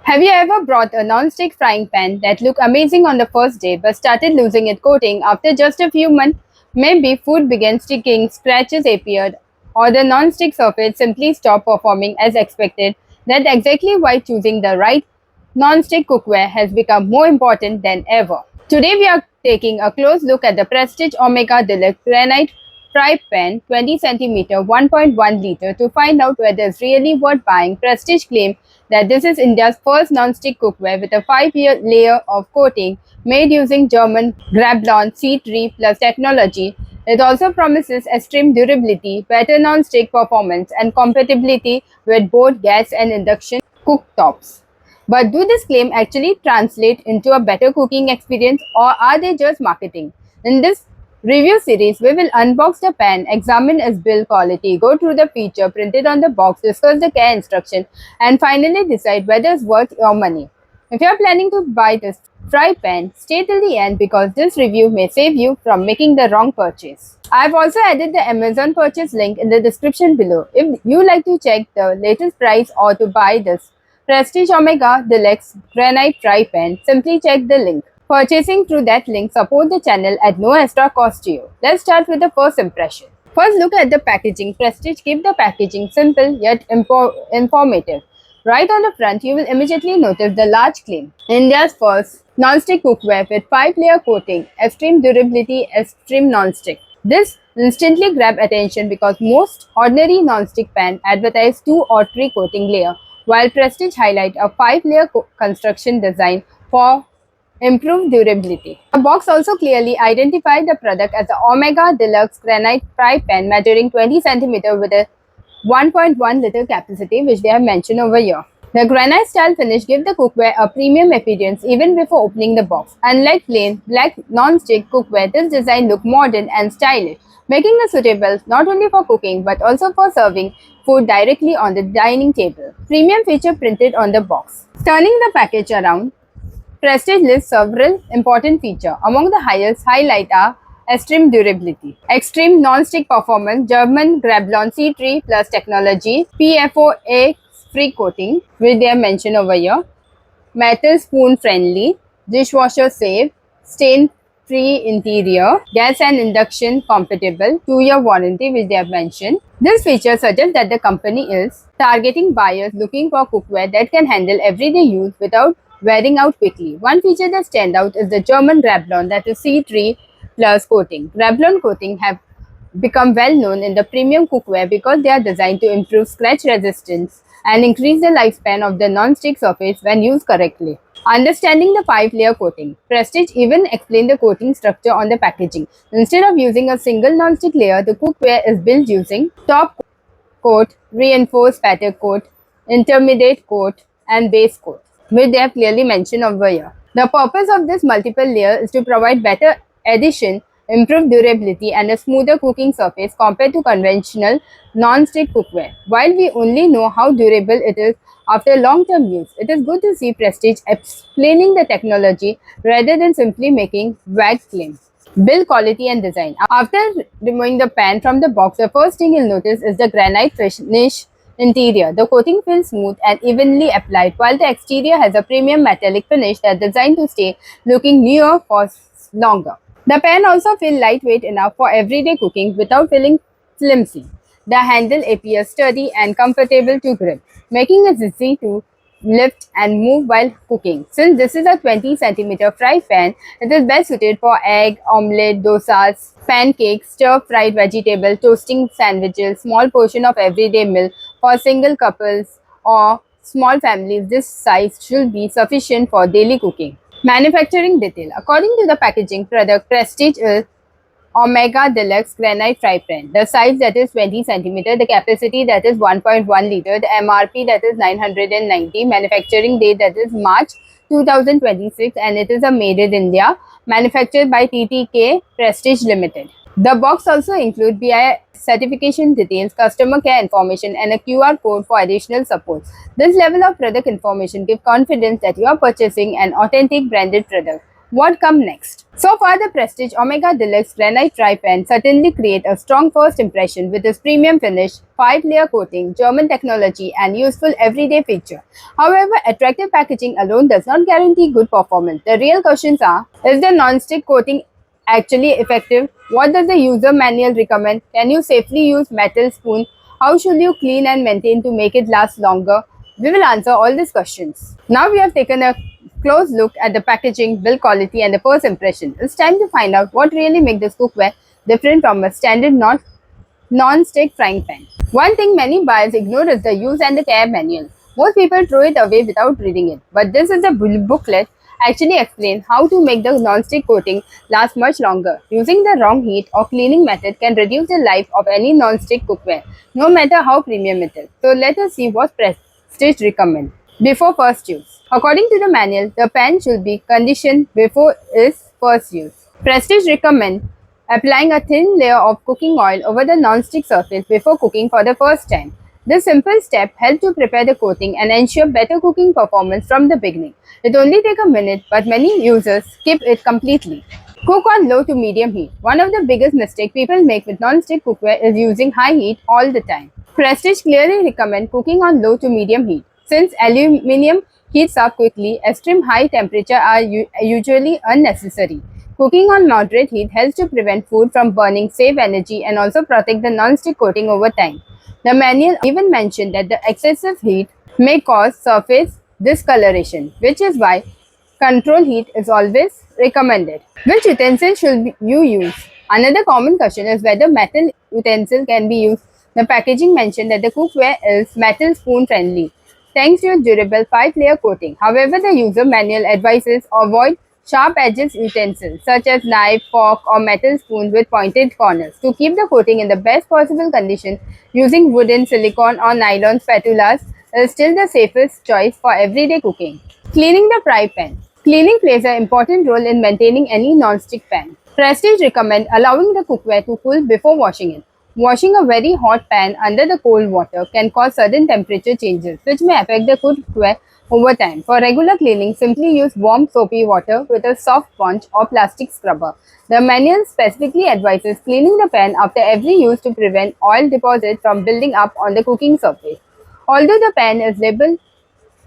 Have you ever bought a non-stick frying pan that looked amazing on the first day but started losing its coating after just a few months? Maybe food began sticking, scratches appeared, or the non-stick surface simply stopped performing as expected. That's exactly why choosing the right non-stick cookware has become more important than ever. Today we are taking a close look at the Prestige Omega Deluxe Granite Fry Pan 20 cm 1.1 liter to find out whether it's really worth buying. Prestige claims that this is India's first non-stick cookware with a 5-year layer of coating made using German Greblon C3 plus technology. It also promises extreme durability, better non-stick performance, and compatibility with both gas and induction cooktops. But do this claim actually translate into a better cooking experience, or are they just marketing? In this review series, we will unbox the pan, examine its build quality, go through the feature printed on the box, discuss the care instruction, and finally decide whether it's worth your money. If you are planning to buy this fry pan, stay till the end because this review may save you from making the wrong purchase. I've also added the Amazon purchase link in the description below. If you like to check the latest price or to buy this Prestige Omega Deluxe Granite Fry Pan, simply check the link. Purchasing through that link support the channel at no extra cost to you. Let's start with the first impression. First, look at the packaging. Prestige keep the packaging simple yet informative. Right on the front, you will immediately notice the large claim. India's first non-stick cookware with 5-layer coating, extreme durability, extreme non-stick. This instantly grab attention because most ordinary non-stick pan advertise 2 or 3 coating layer, while Prestige highlight a 5-layer construction design for improved durability. The box also clearly identified the product as the Omega Deluxe Granite Fry Pan measuring 20 cm with a 1.1 liter capacity, which they have mentioned over here. The granite style finish gives the cookware a premium appearance even before opening the box. Unlike plain black non-stick cookware, this design looks modern and stylish, making it suitable not only for cooking but also for serving food directly on the dining table. Premium feature printed on the box. Turning the package around, Prestige lists several important features. Among the highest highlight are extreme durability, extreme non-stick performance, German Greblon C3 plus technology, PFOA free coating, which they have mentioned over here, metal spoon friendly, dishwasher safe, stain free interior, gas and induction compatible, 2-year warranty, which they have mentioned. This feature suggests that the company is targeting buyers looking for cookware that can handle everyday use without wearing out quickly. One feature that stands out is the German Greblon, that is C3 plus coating. Greblon coating have become well known in the premium cookware because they are designed to improve scratch resistance and increase the lifespan of the non-stick surface when used correctly. Understanding the 5-layer coating, Prestige even explained the coating structure on the packaging. Instead of using a single non-stick layer, the cookware is built using top coat, reinforced pattern coat, intermediate coat, and base coat, which they have clearly mentioned over here. The purpose of this multiple layer is to provide better adhesion, improved durability, and a smoother cooking surface compared to conventional non-stick cookware. While we only know how durable it is after long-term use, it is good to see Prestige explaining the technology rather than simply making vague claims. Build quality and design. After removing the pan from the box, the first thing you'll notice is the granite finish interior. The coating feels smooth and evenly applied, while the exterior has a premium metallic finish that's designed to stay looking newer for longer. The pan also feels lightweight enough for everyday cooking without feeling flimsy. The handle appears sturdy and comfortable to grip, making it easy to lift and move while cooking. Since this is a 20 cm fry pan, it is best suited for egg, omelette, dosas, pancakes, stir-fried vegetable, toasting sandwiches, small portion of everyday meal. For single couples or small families, this size should be sufficient for daily cooking. Manufacturing detail. According to the packaging, product Prestige is Omega Deluxe Granite Fry Pan. The size that is 20 cm, the capacity that is 1.1 liter, the MRP that is 990, manufacturing date that is March 2026, and it is a made in India, manufactured by TTK Prestige Limited. The box also includes BI certification details, customer care information, and a QR code for additional support. This level of product information gives confidence that you are purchasing an authentic branded product. what come next. So far, the Prestige Omega Deluxe Granite Fry Pan certainly create a strong first impression with its premium finish, 5-layer coating, German technology, and useful everyday feature. However, attractive packaging alone does not guarantee good performance. The real questions are: is the non-stick coating actually effective? What does the user manual recommend? Can you safely use metal spoon? How should you clean and maintain to make it last longer? We will answer all these questions. Now we have taken a close look at the packaging, build quality and the first impression. It's time to find out what really makes this cookware different from a standard non-stick frying pan. One thing many buyers ignore is the use and the care manual. Most people throw it away without reading it, but this is a booklet actually explains how to make the non-stick coating last much longer. Using the wrong heat or cleaning method can reduce the life of any non-stick cookware, no matter how premium it is. So let us see what Prestige recommend. Before first use. According to the manual, the pan should be conditioned before its first use. Prestige recommend applying a thin layer of cooking oil over the non-stick surface before cooking for the first time. This simple step helps to prepare the coating and ensure better cooking performance from the beginning. It only takes a minute, but many users skip it completely. Cook on low to medium heat. One of the biggest mistakes people make with non-stick cookware is using high heat all the time. Prestige clearly recommend cooking on low to medium heat. Since aluminium heats up quickly, extreme high temperatures are usually unnecessary. Cooking on moderate heat helps to prevent food from burning, save energy, and also protect the non-stick coating over time. The manual even mentioned that the excessive heat may cause surface discoloration, which is why control heat is always recommended. Which utensil should you use? Another common question is whether metal utensil can be used. The packaging mentioned that the cookware is metal spoon friendly thanks to its durable 5-layer coating. However, the user manual advises avoid sharp edges utensils such as knife, fork, or metal spoon with pointed corners. To keep the coating in the best possible condition, using wooden, silicone, or nylon spatulas is still the safest choice for everyday cooking. Cleaning the fry pan. Cleaning plays an important role in maintaining any non-stick pan. Prestige recommend allowing the cookware to cool before washing it. Washing a very hot pan under the cold water can cause sudden temperature changes, which may affect the cookware over time. For regular cleaning, simply use warm soapy water with a soft sponge or plastic scrubber. The manual specifically advises cleaning the pan after every use to prevent oil deposits from building up on the cooking surface. Although the pan is labeled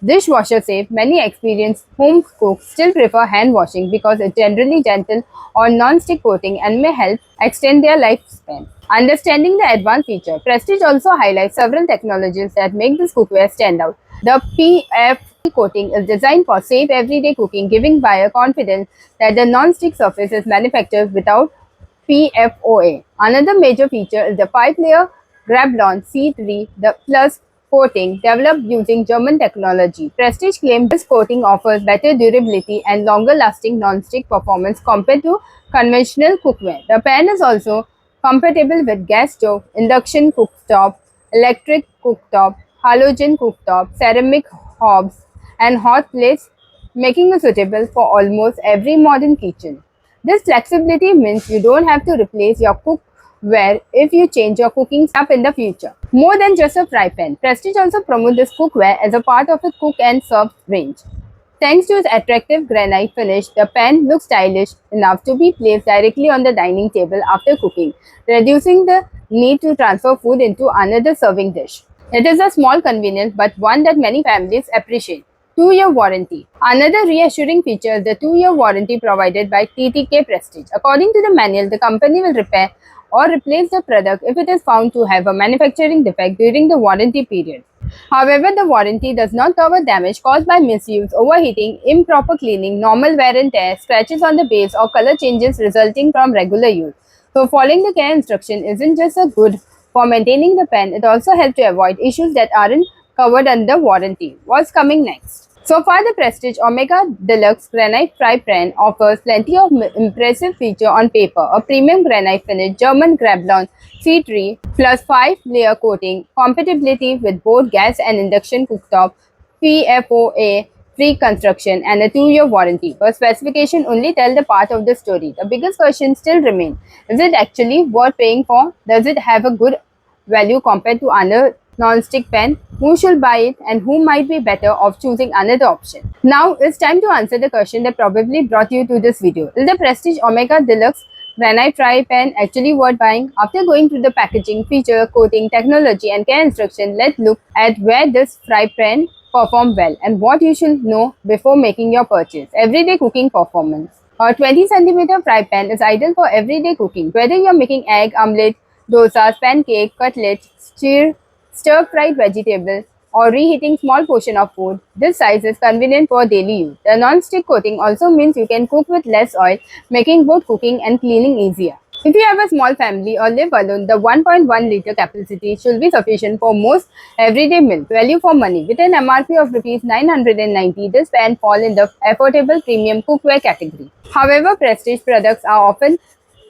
dishwasher safe, many experienced home cooks still prefer hand washing because it's generally gentle on non-stick coating and may help extend their lifespan. Understanding the advanced feature, Prestige also highlights several technologies that make this cookware stand out. The PF coating is designed for safe everyday cooking, giving buyer confidence that the non-stick surface is manufactured without PFOA. Another major feature is the 5-layer Greblon C3, the plus coating developed using German technology. Prestige claims this coating offers better durability and longer lasting non-stick performance compared to conventional cookware. The pan is also compatible with gas stove, induction cooktop, electric cooktop, halogen cooktop, ceramic hobs, and hot plates, making it suitable for almost every modern kitchen. This flexibility means you don't have to replace your cookware if you change your cooking setup in the future. More than just a fry pan, Prestige also promotes this cookware as a part of its cook and serve range. Thanks to its attractive granite finish, the pan looks stylish enough to be placed directly on the dining table after cooking, reducing the need to transfer food into another serving dish. It is a small convenience but one that many families appreciate. 2-year warranty. Another reassuring feature is the 2-year warranty provided by TTK Prestige. According to the manual, the company will repair or replace the product if it is found to have a manufacturing defect during the warranty period. However, the warranty does not cover damage caused by misuse, overheating, improper cleaning, normal wear and tear, scratches on the base, or color changes resulting from regular use. So, following the care instruction isn't just a good for maintaining the pan, it also helps to avoid issues that aren't covered under warranty. What's coming next? So far, the Prestige Omega Deluxe Granite Fry Pan offers plenty of impressive features on paper. A premium granite finish, German Greblon C3 plus 5-layer coating, compatibility with both gas and induction cooktop, PFOA free construction, and a 2-year warranty. But specification only tell the part of the story. The biggest question still remains: is it actually worth paying for? Does it have a good value compared to non-stick pan, who should buy it, and who might be better off choosing another option. Now it's time to answer the question that probably brought you to this video. Is the Prestige Omega Deluxe Granite fry pan actually worth buying? After going through the packaging, feature, coating, technology, and care instruction, let's look at where this fry pan perform well and what you should know before making your purchase. Everyday cooking performance. A 20 cm fry pan is ideal for everyday cooking, whether you're making egg, omelette, dosas, pancake, cutlets, stir-fried vegetables, or reheating small portion of food. This size is convenient for daily use. The non-stick coating also means you can cook with less oil, making both cooking and cleaning easier. If you have a small family or live alone, the 1.1 liter capacity should be sufficient for most everyday meals. Value for money. With an MRP of Rs 990, this pan falls in the affordable premium cookware category. However, prestige products are often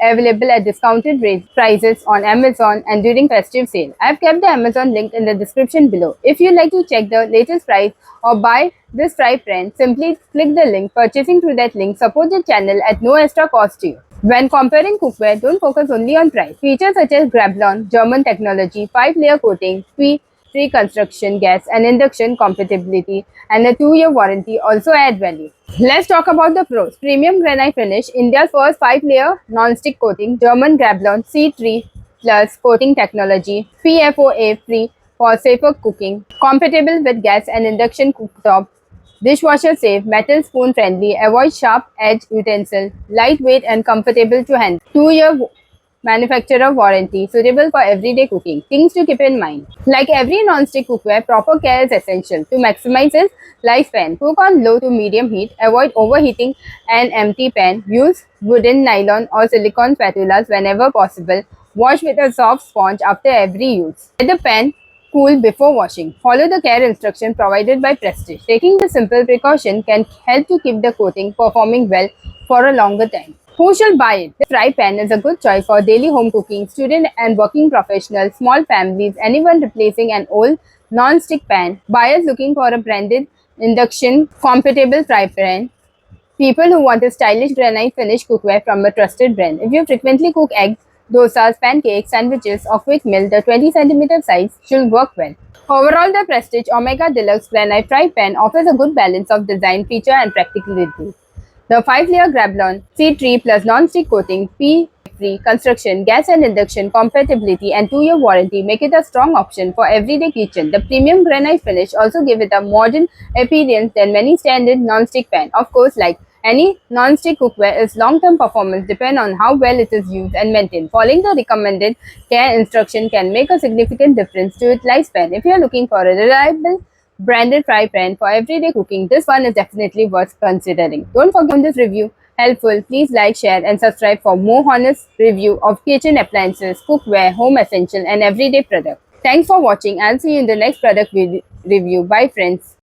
available at discounted prices on Amazon and during festive sale. I've kept the Amazon link in the description below. If you'd like to check the latest price or buy this fry pan, simply click the link. Purchasing through that link supports the channel at no extra cost to you. When comparing cookware, don't focus only on price. Features such as Greblon, German technology, 5-layer coating, free construction gas and induction compatibility, and a 2-year warranty also add value. Let's talk about the pros. Premium granite finish, India's first 5-layer non-stick coating, German Greblon C3 plus coating technology, PFOA free for safer cooking, compatible with gas and induction cooktop, dishwasher safe, metal spoon friendly, avoid sharp edge utensil, lightweight and comfortable to handle. 2-year manufacturer warranty, suitable for everyday cooking. Things to keep in mind. Like every non-stick cookware, proper care is essential to maximize its lifespan. Cook on low to medium heat, avoid overheating an empty pan, use wooden, nylon or silicone spatulas whenever possible, wash with a soft sponge after every use. Let the pan cool before washing. Follow the care instruction provided by Prestige. Taking the simple precaution can help to keep the coating performing well for a longer time. Who should buy it? The fry pan is a good choice for daily home cooking, student and working professionals, small families, anyone replacing an old non-stick pan, buyers looking for a branded induction compatible fry pan, people who want a stylish granite finish cookware from a trusted brand. If you frequently cook eggs, dosas, pancakes, sandwiches, or quick meal, the 20 cm size should work well. Overall, the Prestige Omega Deluxe Granite Fry Pan offers a good balance of design, feature, and practicality. The 5-layer Greblon C3 plus non-stick coating, P-free construction, gas and induction compatibility, and 2-year warranty make it a strong option for everyday kitchen. The premium granite finish also give it a modern appearance than many standard non-stick pan. Of course, like any non-stick cookware, its long-term performance depends on how well it is used and maintained. Following the recommended care instruction can make a significant difference to its lifespan. If you are looking for a reliable branded fry pan for everyday cooking, this one is definitely worth considering. Don't forget this review helpful. Please like, share and subscribe for more honest review of kitchen appliances, cookware, home essential and everyday product. Thanks for watching and see you in the next product review. Bye friends.